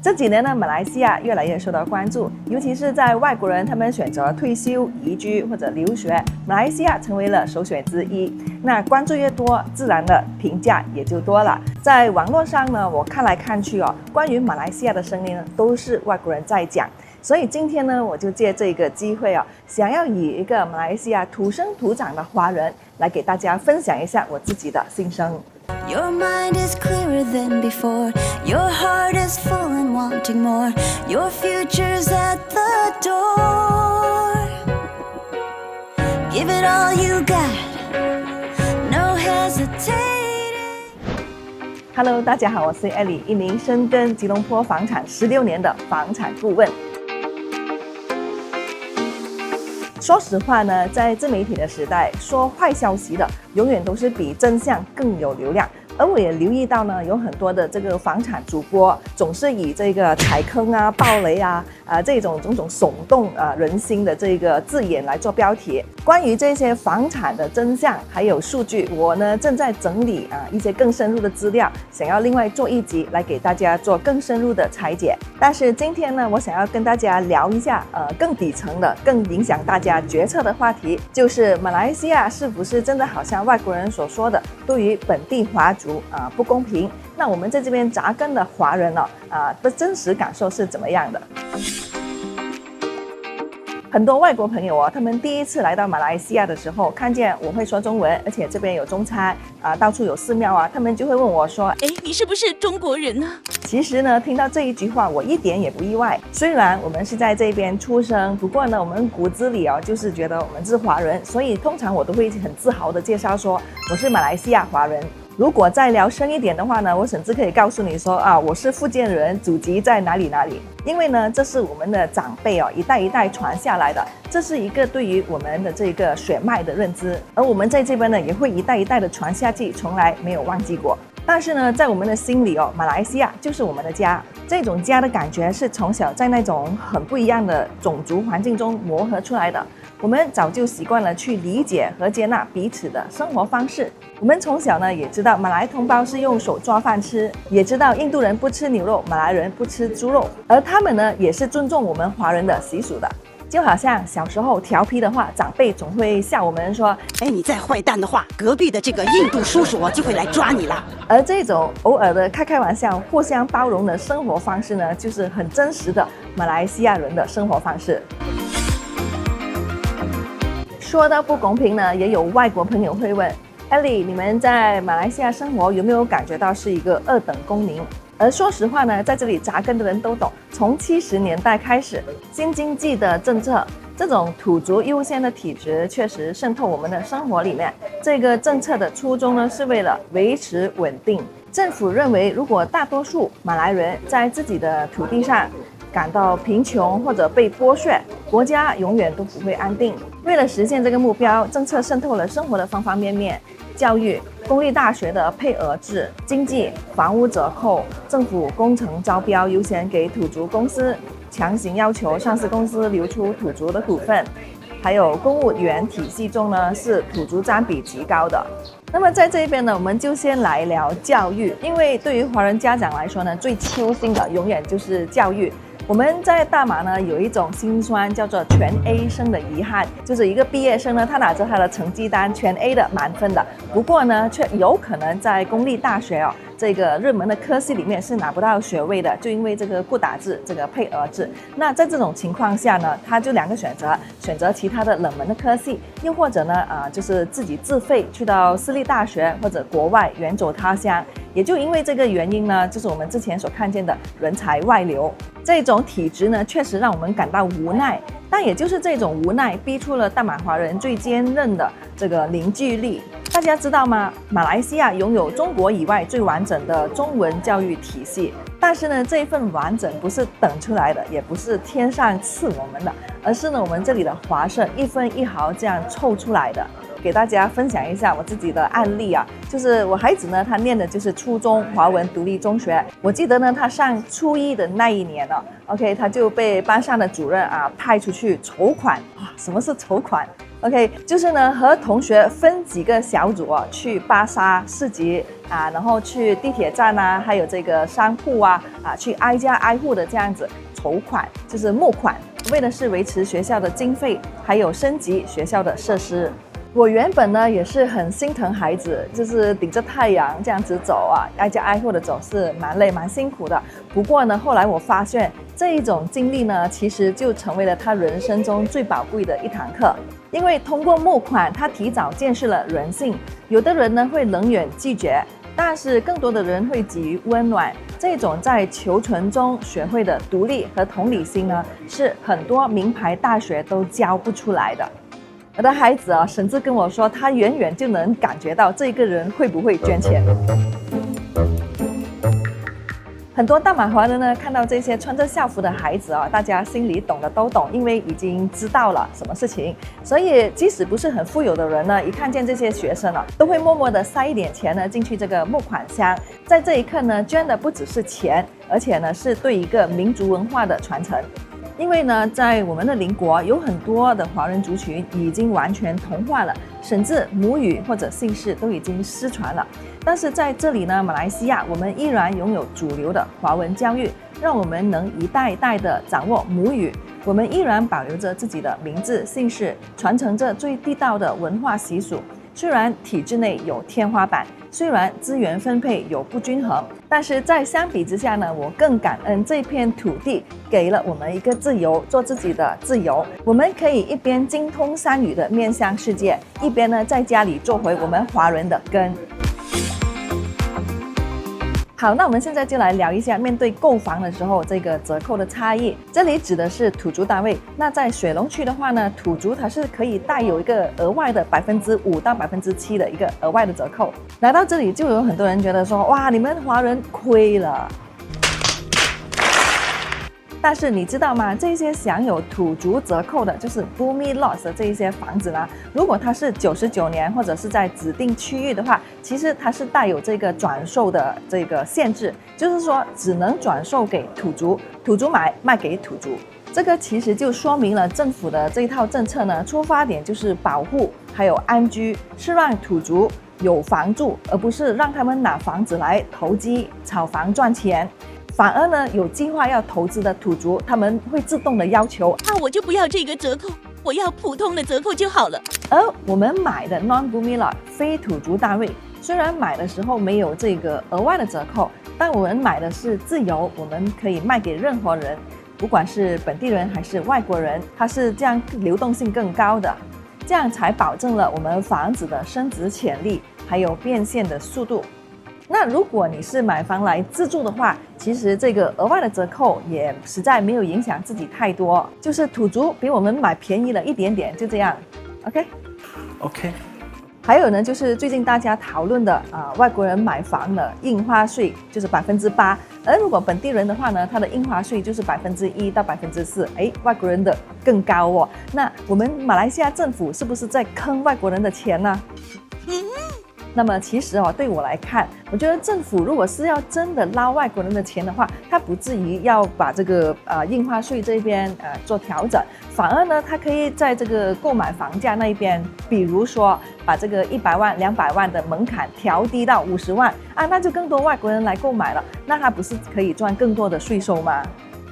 这几年呢，马来西亚越来越受到关注，尤其是在外国人他们选择退休、移居或者留学，马来西亚成为了首选之一。那关注越多，自然的评价也就多了。在网络上呢，我看来看去关于马来西亚的声音都是外国人在讲。所以今天呢，我就借这个机会想要以一个马来西亚土生土长的华人来给大家分享一下我自己的心声。Your mind is clearer than before. Your heart is full and wanting more. Your future's at the door. Give it all you got. No hesitating. Hello， 大家好，我是 Ellie， 一名深耕吉隆坡房产16年的房产顾问。说实话呢，在自媒体的时代，说坏消息的永远都是比真相更有流量。而我也留意到呢，有很多的这个房产主播总是以这个踩坑啊、爆雷这种种种耸动人心的这个字眼来做标题。关于这些房产的真相还有数据，我呢正在整理一些更深入的资料，想要另外做一集来给大家做更深入的拆解。但是今天呢，我想要跟大家聊一下更底层的、更影响大家决策的话题，就是马来西亚是不是真的好像外国人所说的，对于本地华族不公平？那我们在这边扎根的华人的真实感受是怎么样的？很多外国朋友他们第一次来到马来西亚的时候，看见我会说中文，而且这边有中餐到处有寺庙他们就会问我说：“哎，你是不是中国人呢？”其实呢，听到这一句话，我一点也不意外。虽然我们是在这边出生，不过呢，我们骨子里就是觉得我们是华人，所以通常我都会很自豪的介绍说我是马来西亚华人。如果再聊深一点的话呢，我甚至可以告诉你说我是福建人，祖籍在哪里哪里。因为呢，这是我们的长辈一代一代传下来的，这是一个对于我们的这个血脉的认知，而我们在这边呢也会一代一代的传下去，从来没有忘记过。但是呢，在我们的心里马来西亚就是我们的家，这种家的感觉是从小在那种很不一样的种族环境中磨合出来的。我们早就习惯了去理解和接纳彼此的生活方式。我们从小呢也知道马来同胞是用手抓饭吃，也知道印度人不吃牛肉，马来人不吃猪肉，而他们呢也是尊重我们华人的习俗的。就好像小时候调皮的话，长辈总会笑我们说：“哎，你再坏蛋的话，隔壁的这个印度叔叔就会来抓你了。”而这种偶尔的开玩笑、互相包容的生活方式呢，就是很真实的马来西亚人的生活方式。说到不公平呢，也有外国朋友会问 Ellie， 你们在马来西亚生活有没有感觉到是一个二等公民？而说实话呢，在这里扎根的人都懂，从70年代开始，新经济的政策，这种土族优先的体制确实渗透我们的生活里面。这个政策的初衷呢，是为了维持稳定。政府认为，如果大多数马来人在自己的土地上感到贫穷或者被剥削，国家永远都不会安定。为了实现这个目标，政策渗透了生活的方方面面，教育、公立大学的配额制、经济、房屋折扣、政府工程招标优先给土族公司，强行要求上市公司流出土族的股份，还有公务员体系中呢是土族占比极高的。那么在这边呢，我们就先来聊教育，因为对于华人家长来说呢，最揪心的永远就是教育。我们在大马呢有一种辛酸，叫做全 A 生的遗憾，就是一个毕业生呢，他拿着他的成绩单全 A 的满分的，不过呢却有可能在公立大学这个热门的科系里面是拿不到学位的，就因为这个固打制、这个配额制。那在这种情况下呢，他就两个选择，选择其他的冷门的科系，又或者呢就是自己自费去到私立大学或者国外远走他乡。也就因为这个原因呢，就是我们之前所看见的人才外流。这种体制呢，确实让我们感到无奈，但也就是这种无奈，逼出了大马华人最坚韧的这个凝聚力。大家知道吗？马来西亚拥有中国以外最完整的中文教育体系，但是呢，这一份完整不是等出来的，也不是天上赐我们的，而是呢，我们这里的华社一分一毫这样凑出来的。给大家分享一下我自己的案例就是我孩子呢，他念的就是初中华文独立中学。我记得呢，他上初一的那一年OK， 他就被班上的主任派出去筹款。什么是筹款？ OK， 就是呢和同学分几个小组啊，去巴沙市集啊，然后去地铁站啊，还有这个商铺啊，去挨家挨户的这样子筹款，就是募款，为的是维持学校的经费，还有升级学校的设施。我原本呢也是很心疼孩子，就是顶着太阳这样子走啊，挨家挨户的走是蛮累蛮辛苦的。不过呢，后来我发现这一种经历呢，其实就成为了他人生中最宝贵的一堂课。因为通过募款，他提早见识了人性。有的人呢会冷眼拒绝，但是更多的人会给予温暖。这种在求存中学会的独立和同理心呢，是很多名牌大学都教不出来的。我的孩子啊，甚至跟我说，他远远就能感觉到这个人会不会捐钱。很多大马华人呢，看到这些穿着校服的孩子啊，大家心里懂的都懂，因为已经知道了什么事情，所以即使不是很富有的人呢，一看见这些学生啊，都会默默的塞一点钱呢进去这个募款箱。在这一刻呢，捐的不只是钱，而且呢是对一个民族文化的传承。因为呢，在我们的邻国有很多的华人族群已经完全同化了，甚至母语或者姓氏都已经失传了。但是在这里呢，马来西亚我们依然拥有主流的华文教育，让我们能一代一代的掌握母语。我们依然保留着自己的名字姓氏，传承着最地道的文化习俗。虽然体制内有天花板，虽然资源分配有不均衡，但是在相比之下呢，我更感恩这片土地给了我们一个自由，做自己的自由。我们可以一边精通3语的面向世界，一边呢在家里做回我们华人的根。好，那我们现在就来聊一下面对购房的时候这个折扣的差异。这里指的是土族单位，那在水龙区的话呢，土族它是可以带有一个额外的5%到7%的一个额外的折扣。来到这里就有很多人觉得说，哇，你们华人亏了。但是你知道吗？这些享有土族折扣的，就是 Bumi Lots 的这一些房子呢，如果它是99年或者是在指定区域的话，其实它是带有这个转售的这个限制，就是说只能转售给土族，土族买卖给土族。这个其实就说明了政府的这一套政策呢，出发点就是保护还有安居，是让土族有房住，而不是让他们拿房子来投机炒房赚钱。反而呢，有计划要投资的土族，他们会自动的要求我就不要这个折扣，我要普通的折扣就好了。而我们买的 non-Bumi Lot 非土族单位，虽然买的时候没有这个额外的折扣，但我们买的是自由，我们可以卖给任何人，不管是本地人还是外国人，它是这样流动性更高的，这样才保证了我们房子的升值潜力，还有变现的速度。那如果你是买房来自住的话，其实这个额外的折扣也实在没有影响自己太多，就是土族比我们买便宜了一点点，就这样。OK。还有呢，就是最近大家讨论的外国人买房的印花税就是8%，而如果本地人的话呢，他的印花税就是1%到4%，外国人的更高哦。那我们马来西亚政府是不是在坑外国人的钱呢？那么其实对我来看，我觉得政府如果是要真的捞外国人的钱的话，他不至于要把这个印花税这边做调整，反而呢，他可以在这个购买房价那一边，比如说把这个100万、200万的门槛调低到50万那就更多外国人来购买了，那他不是可以赚更多的税收吗？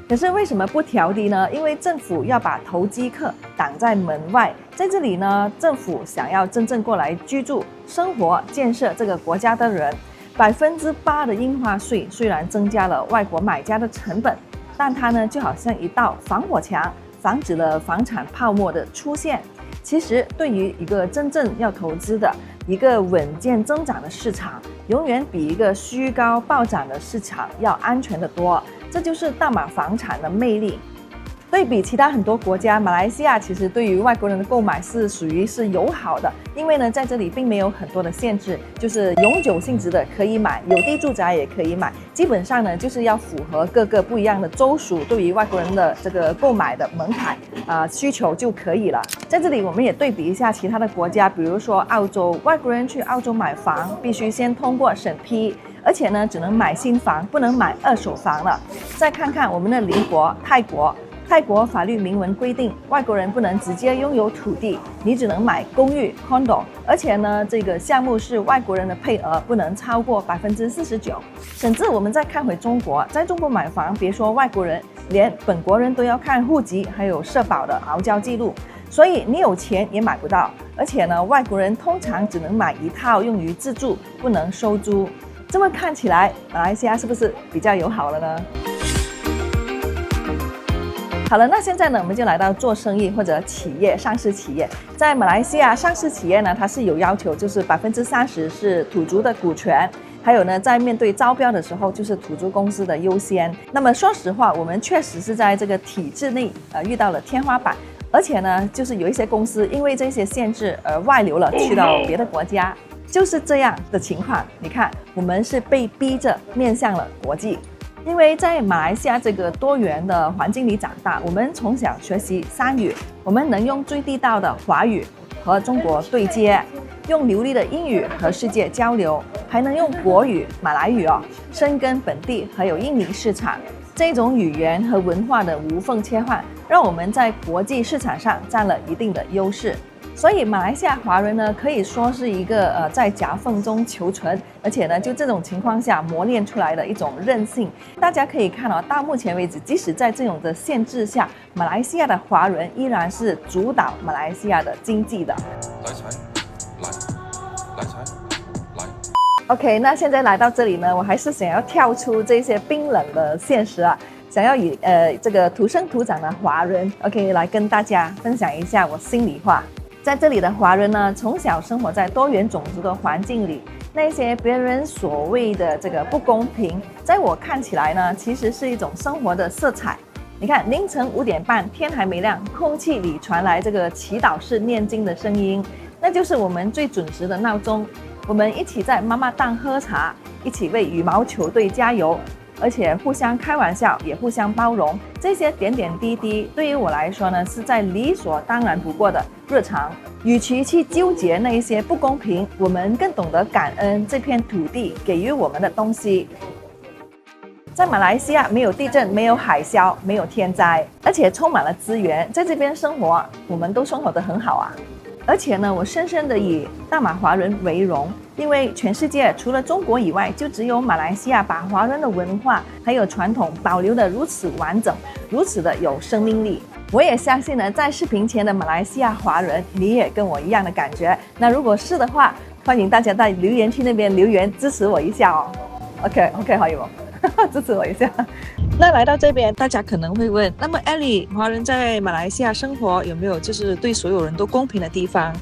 可是为什么不调低呢？因为政府要把投机客挡在门外。在这里呢，政府想要真正过来居住、生活、建设这个国家的人，8%的印花税虽然增加了外国买家的成本，但它呢就好像一道防火墙，防止了房产泡沫的出现。其实对于一个真正要投资的一个稳健增长的市场，永远比一个虚高暴涨的市场要安全得多。这就是大马房产的魅力。对比其他很多国家，马来西亚其实对于外国人的购买是属于是友好的，因为呢在这里并没有很多的限制，就是永久性质的可以买，有地住宅也可以买，基本上呢就是要符合各个不一样的州属对于外国人的这个购买的门槛需求就可以了。在这里我们也对比一下其他的国家，比如说澳洲，外国人去澳洲买房必须先通过审批，而且呢只能买新房，不能买二手房了。再看看我们的邻国泰国，泰国法律明文规定，外国人不能直接拥有土地，你只能买公寓 condo， 而且呢，这个项目是外国人的配额不能超过49%。甚至我们再看回中国，在中国买房，别说外国人，连本国人都要看户籍还有社保的熬交记录，所以你有钱也买不到。而且呢，外国人通常只能买一套用于自住，不能收租。这么看起来，马来西亚是不是比较友好了呢？好了，那现在呢，我们就来到做生意或者企业上市企业。在马来西亚上市企业呢，它是有要求，就是30%是土族的股权，还有呢，在面对招标的时候，就是土族公司的优先。那么说实话，我们确实是在这个体制内遇到了天花板，而且呢，就是有一些公司因为这些限制而外流了，去到别的国家，就是这样的情况。你看，我们是被逼着面向了国际。因为在马来西亚这个多元的环境里长大，我们从小学习3语，我们能用最地道的华语和中国对接，用流利的英语和世界交流，还能用国语、马来语深耕本地还有印尼市场。这种语言和文化的无缝切换，让我们在国际市场上占了一定的优势。所以马来西亚华人呢，可以说是一个在夹缝中求存，而且呢，就这种情况下磨练出来的一种韧性。大家可以看到目前为止，即使在这种的限制下，马来西亚的华人依然是主导马来西亚的经济的。来 OK， 那现在来到这里呢，我还是想要跳出这些冰冷的现实啊，想要以这个土生土长的华人 OK 来跟大家分享一下我心里话。在这里的华人呢，从小生活在多元种族的环境里，那些别人所谓的这个不公平，在我看起来呢，其实是一种生活的色彩。你看，凌晨5点半，天还没亮，空气里传来这个祈祷式念经的声音，那就是我们最准时的闹钟。我们一起在妈妈档喝茶，一起为羽毛球队加油，而且互相开玩笑，也互相包容。这些点点滴滴对于我来说呢，是在理所当然不过的日常。与其去纠结那一些不公平，我们更懂得感恩这片土地给予我们的东西。在马来西亚，没有地震，没有海啸，没有天灾，而且充满了资源。在这边生活，我们都生活得很好啊。而且呢，我深深的以大马华人为荣，因为全世界除了中国以外，就只有马来西亚把华人的文化还有传统保留得如此完整，如此的有生命力。我也相信呢，在视频前的马来西亚华人，你也跟我一样的感觉。那如果是的话，欢迎大家在留言区那边留言支持我一下哦。OK， 可以吗？支持我一下。那来到这边，大家可能会问，那么 Ellie， 华人在马来西亚生活有没有就是对所有人都公平的地方？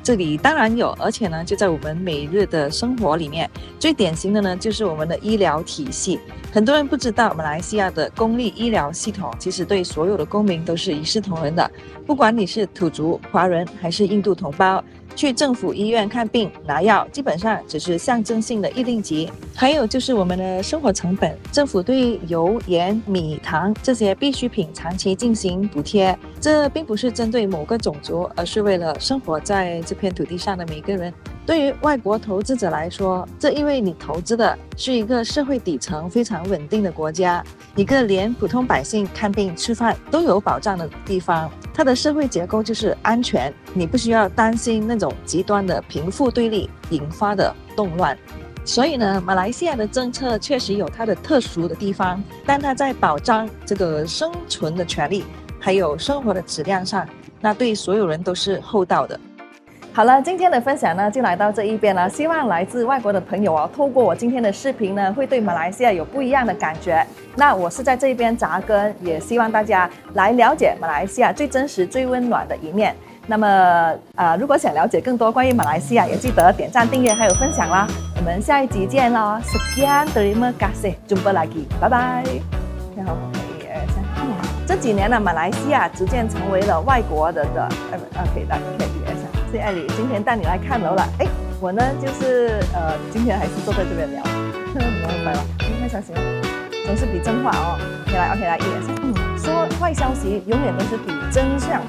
这里当然有，而且呢，就在我们每日的生活里面，最典型的呢就是我们的医疗体系。很多人不知道，马来西亚的公立医疗系统其实对所有的公民都是一视同仁的，不管你是土族、华人还是印度同胞，去政府医院看病拿药，基本上只是象征性的一令吉。还有就是我们的生活成本，政府对油、盐、米、糖这些必需品长期进行补贴，这并不是针对某个种族，而是为了生活在这片土地上的每个人。对于外国投资者来说，这意味你投资的是一个社会底层非常稳定的国家，一个连普通百姓看病吃饭都有保障的地方。它的社会结构就是安全，你不需要担心那种极端的贫富对立引发的动乱。所以呢，马来西亚的政策确实有它的特殊的地方，但它在保障这个生存的权利还有生活的质量上，那对所有人都是厚道的。好了，今天的分享呢就来到这一边了。希望来自外国的朋友透过我今天的视频呢，会对马来西亚有不一样的感觉。那我是在这一边扎根，也希望大家来了解马来西亚最真实、最温暖的一面。那么如果想了解更多关于马来西亚，也记得点赞、订阅还有分享啦。我们下一集见咯 Sekian terima kasih jumpa lagi， 拜拜。然后这几年呢，马来西亚逐渐成为了外国人的OK， 大家可以理解一下。谢谢艾莉，今天带你来看楼了。哎，我呢就是今天还是坐在这边聊，明白了，应该相信总是比真话哦。OK 来，一连说坏消息永远都是比真相。